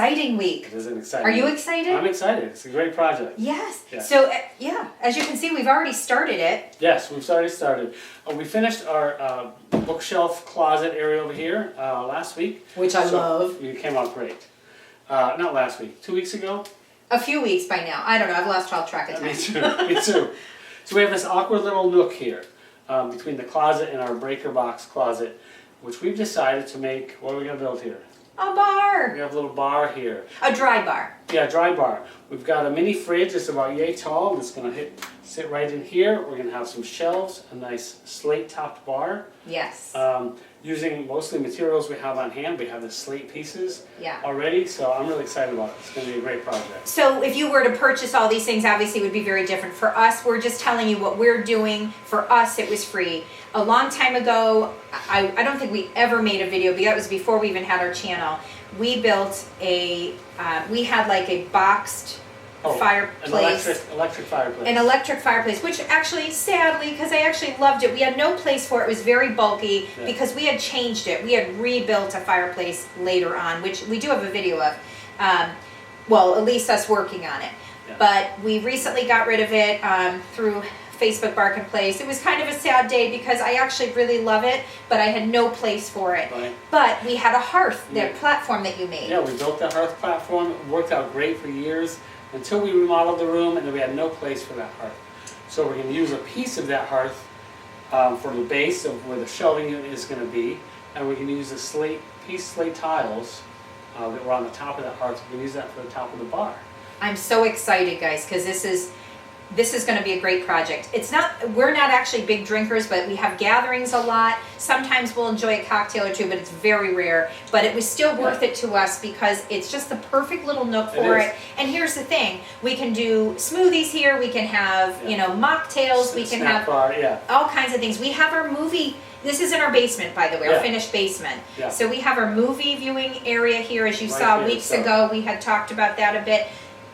exciting week. It is an exciting Are you week. excited? I'm excited. It's a great project. Yes. Yeah. So, yeah, as you can see, we've already started it. Yes, we've already started. We finished our bookshelf closet area over here last week. Which I love. It came out great. Not last week, 2 weeks ago? A few weeks by now. I don't know. I've lost all track of time. Me too. Me too. So we have this awkward little nook here between the closet and our breaker box closet, which we've decided to make. What are we going to build here? A bar. We have a little bar here. A dry bar. Yeah, dry bar. We've got a mini fridge that's about yay tall. It's going to sit right in here. We're going to have some shelves, a nice slate-topped bar. Yes. Using mostly materials we have on hand. We have the slate pieces Yeah. already, so I'm really excited about it. It's going to be a great project. So if you were to purchase all these things, obviously it would be very different. For us, we're just telling you what we're doing. For us, it was free. A long time ago, I don't think we ever made a video, but that was before we even had our channel. We built we had like a boxed fireplace. An electric fireplace. An electric fireplace, which actually, sadly, because I actually loved it, we had no place for it. It was very bulky because we had changed it. We had rebuilt a fireplace later on, which we do have a video of. Well, at least us working on it. Yeah. But we recently got rid of it through Facebook Marketplace. It was kind of a sad day because I actually really love it, but I had no place for it. Right. But we had a hearth, that platform that you made. Yeah, we built that hearth platform. It worked out great for years until we remodeled the room, and then we had no place for that hearth. So we're going to use a piece of that hearth for the base of where the shelving unit is going to be, and we can use the slate tiles that were on the top of that hearth. We can use that for the top of the bar. I'm so excited, guys, because this is going to be a great project. We're not actually big drinkers, but we have gatherings a lot. Sometimes we'll enjoy a cocktail or two, but it's very rare. But it was still worth it to us because it's just the perfect little nook for it. And here's the thing: we can do smoothies here. We can have mocktails. We can have all kinds of things. We have our movie. This is in our basement, by the way, our finished basement. Yeah. So we have our movie viewing area here, as you saw weeks ago. We had talked about that a bit.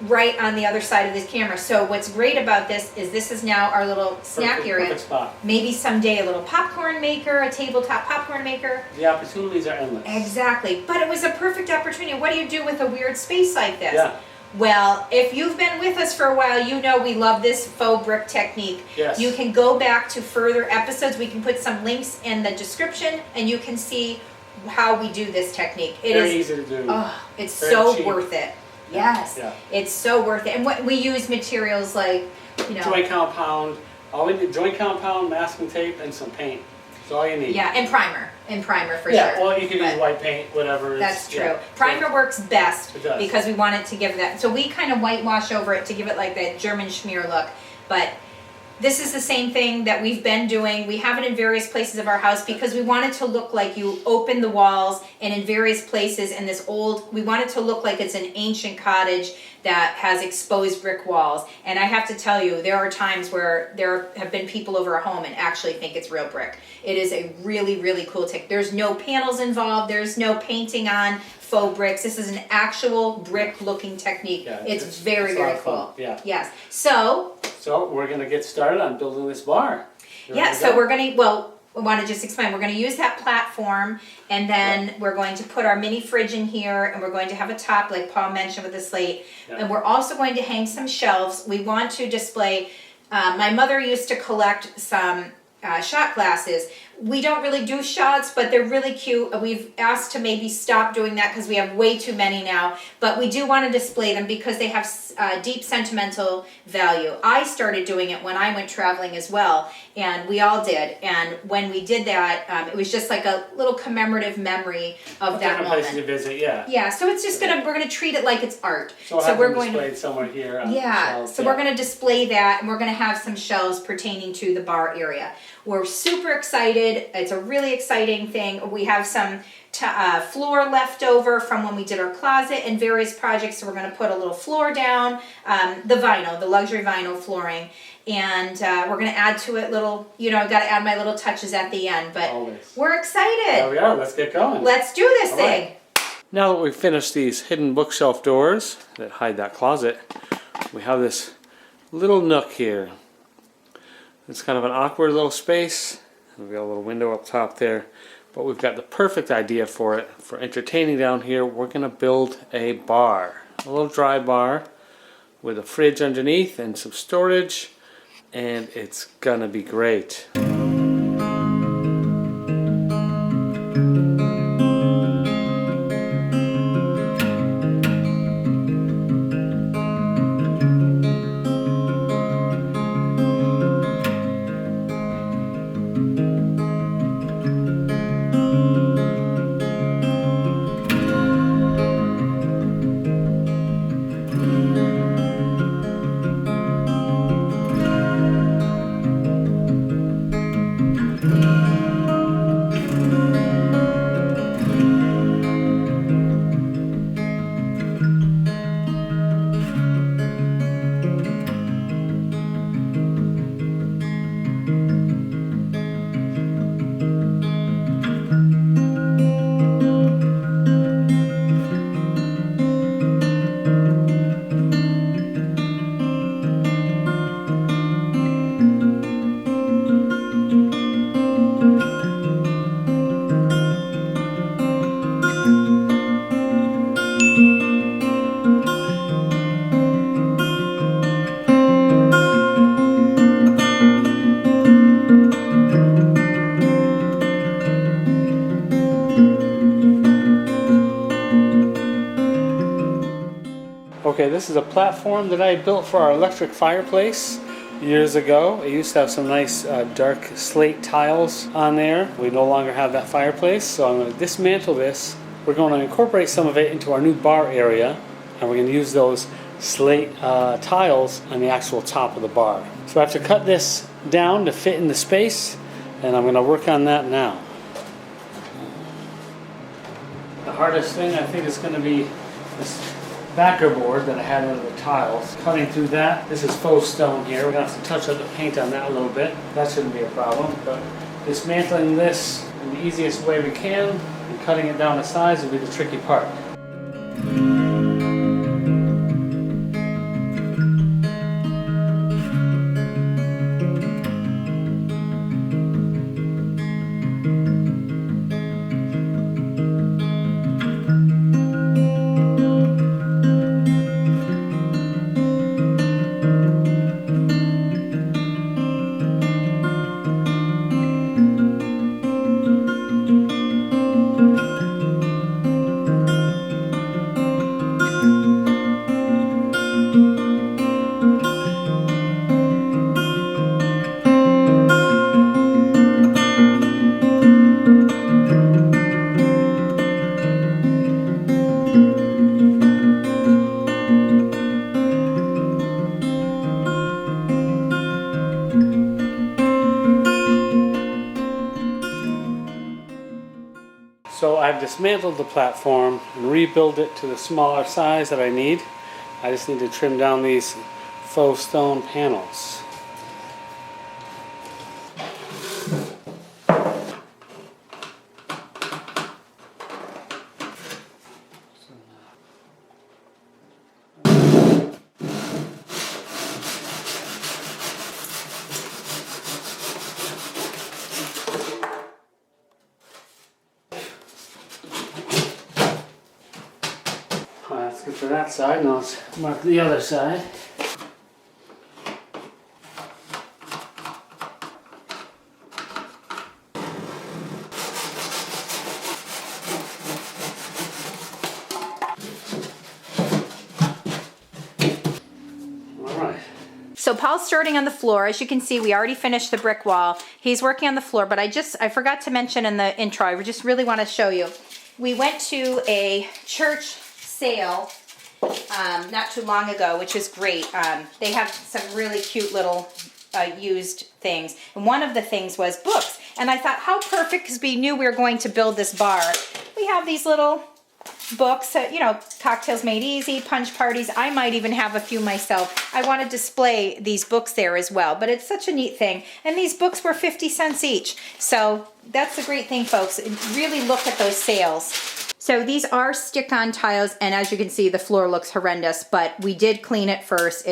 Right on the other side of this camera. So what's great about this is now our little snack area. Perfect spot. Maybe someday a little popcorn maker, a tabletop popcorn maker. The opportunities are endless. Exactly. But it was a perfect opportunity. What do you do with a weird space like this? Yeah. Well, if you've been with us for a while, you know we love this faux brick technique. Yes. You can go back to further episodes. We can put some links in the description and you can see how we do this technique. It Very is easy to do. Oh, it's Very so cheap. worth it. Yes, yeah. It's so worth it. And what we use materials like, joint compound, all we need, joint compound, masking tape, and some paint. That's all you need. Yeah, and primer for sure. Yeah, well, you can use white paint, whatever. That's true. Primer works best does. because we want it to give that. So we kind of whitewash over it to give it like that German schmear look. But this is the same thing that we've been doing. We have it in various places of our house because we want it to look like you open the walls, and in various places in this we want it to look like it's an ancient cottage that has exposed brick walls. And I have to tell you, there are times where there have been people over our home and actually think it's real brick. It is a really, really cool technique. There's no panels involved. There's no painting on faux bricks. This is an actual brick looking technique. Yeah, it's very, very cool. Yeah. Yes. So we're going to get started on building this bar. So we're going to, we want to just explain. We're going to use that platform, and then we're going to put our mini fridge in here, and we're going to have a top, like Paul mentioned, with the slate. Yeah. And we're also going to hang some shelves. We want to display, my mother used to collect some shot glasses. We don't really do shots, but they're really cute. We've asked to maybe stop doing that because we have way too many now, but we do want to display them because they have deep sentimental value. I started doing it when I went traveling as well, and we all did. And when we did that, it was just like a little commemorative memory of that moment. Places to visit, yeah. Yeah, so it's just we're gonna treat it like it's art. So we're going to displayed somewhere here. On the shelves, so we're gonna display that, and we're gonna have some shelves pertaining to the bar area. We're super excited. It's a really exciting thing. We have some floor left over from when we did our closet and various projects. So we're going to put a little floor down, the luxury vinyl flooring, and we're going to add to it little, I've got to add my little touches at the end. But we're excited. There we are. Let's get going. Let's do this thing. Right. Now that we've finished these hidden bookshelf doors that hide that closet, we have this little nook here. It's kind of an awkward little space. We've got a little window up top there. but we've got the perfect idea for it. For entertaining down here, we're going to build a bar. A little dry bar with a fridge underneath and some storage, and it's going to be great. Okay, this is a platform that I built for our electric fireplace years ago. It used to have some nice dark slate tiles on there. We no longer have that fireplace, so I'm going to dismantle this. We're going to incorporate some of it into our new bar area, and we're going to use those slate tiles on the actual top of the bar. So I have to cut this down to fit in the space, and I'm going to work on that now. The hardest thing I think is going to be this backer board that I had under the tiles. Cutting through that. This is faux stone here. We're going to have to touch up the paint on that a little bit. That shouldn't be a problem. But dismantling this in the easiest way we can and cutting it down to size will be the tricky part. So I've dismantled the platform and rebuilt it to the smaller size that I need. I just need to trim down these faux stone panels. That's good for that side. Now let's mark the other side. So Paul's starting on the floor. As you can see, we already finished the brick wall. He's working on the floor, but I forgot to mention in the intro, I just really want to show you. We went to a church sale not too long ago, which was great. They have some really cute little used things. And one of the things was books. And I thought, how perfect, because we knew we were going to build this bar. We have these little books, you know, Cocktails Made Easy, Punch Parties. I might even have a few myself. I want to display these books there as well, but it's such a neat thing. And these books were 50 cents each. So that's the great thing, folks. Really look at those sales. So these are stick-on tiles, and as you can see, the floor looks horrendous, but we did clean it first.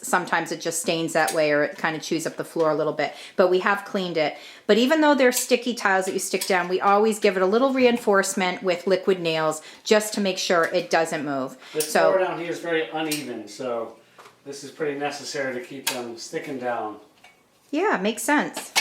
Sometimes it just stains that way, or it kind of chews up the floor a little bit, but we have cleaned it. But even though they're sticky tiles that you stick down, we always give it a little reinforcement with liquid nails just to make sure it doesn't move. This floor down here is very uneven, so this is pretty necessary to keep them sticking down. Yeah, makes sense.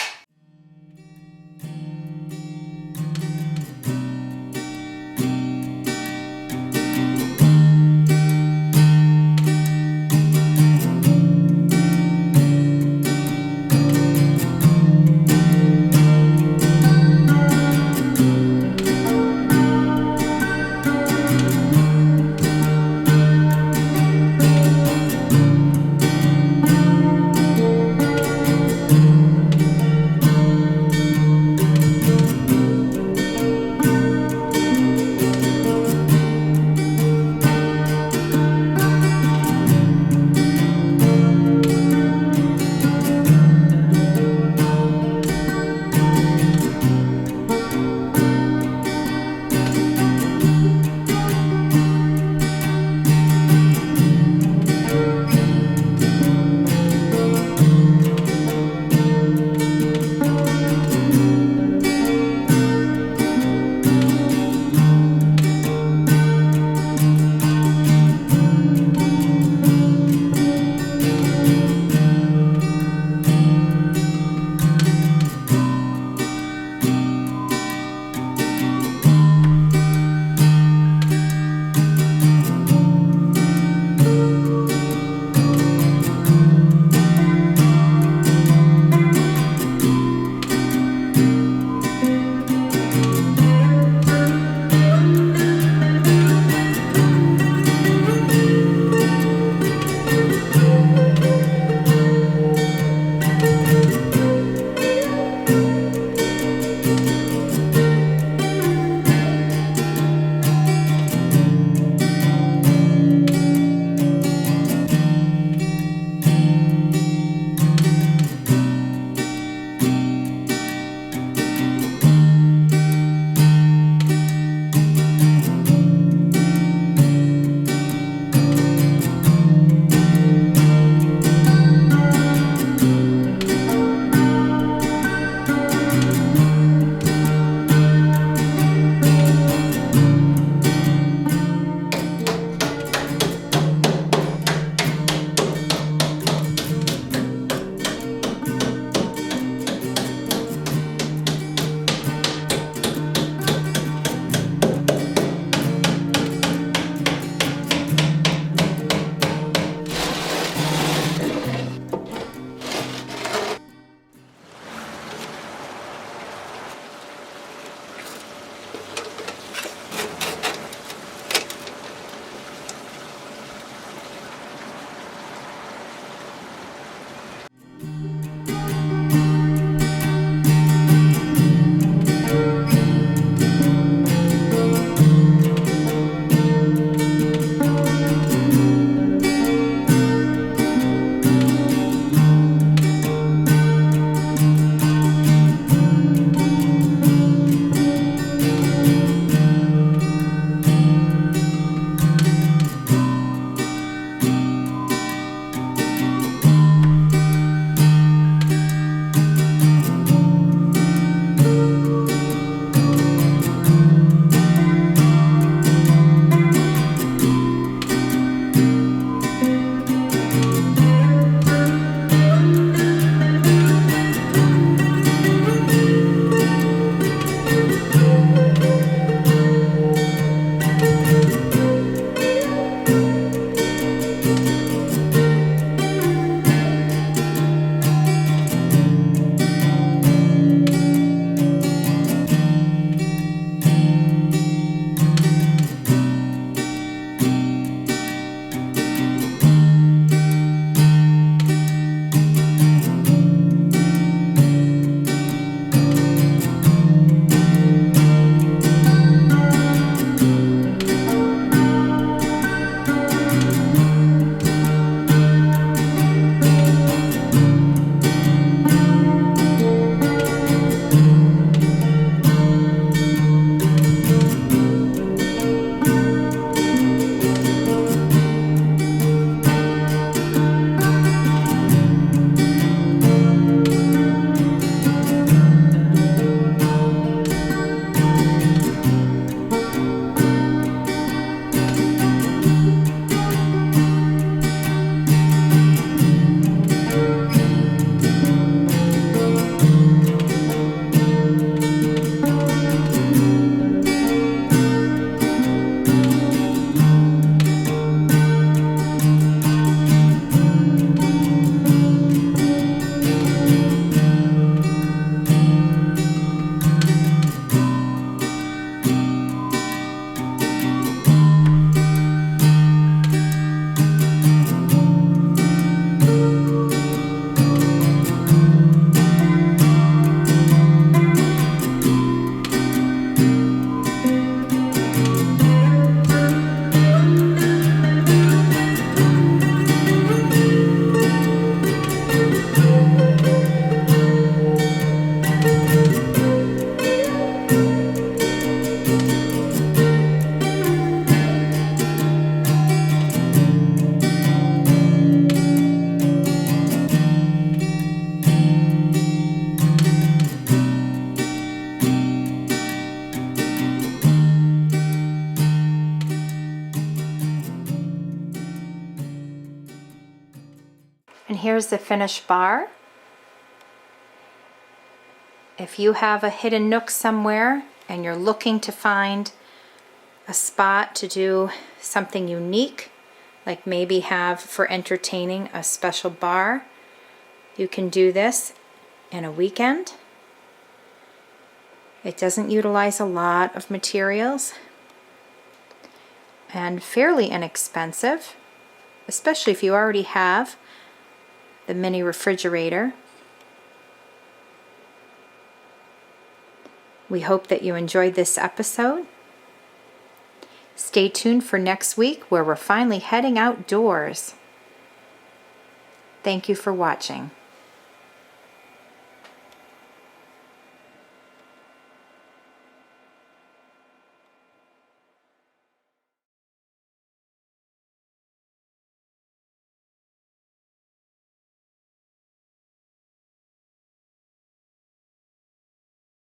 here's the finished bar. If you have a hidden nook somewhere and you're looking to find a spot to do something unique, like maybe have for entertaining a special bar, you can do this in a weekend. It doesn't utilize a lot of materials and fairly inexpensive, especially if you already have the mini refrigerator. We hope that you enjoyed this episode. Stay tuned for next week where we're finally heading outdoors. Thank you for watching.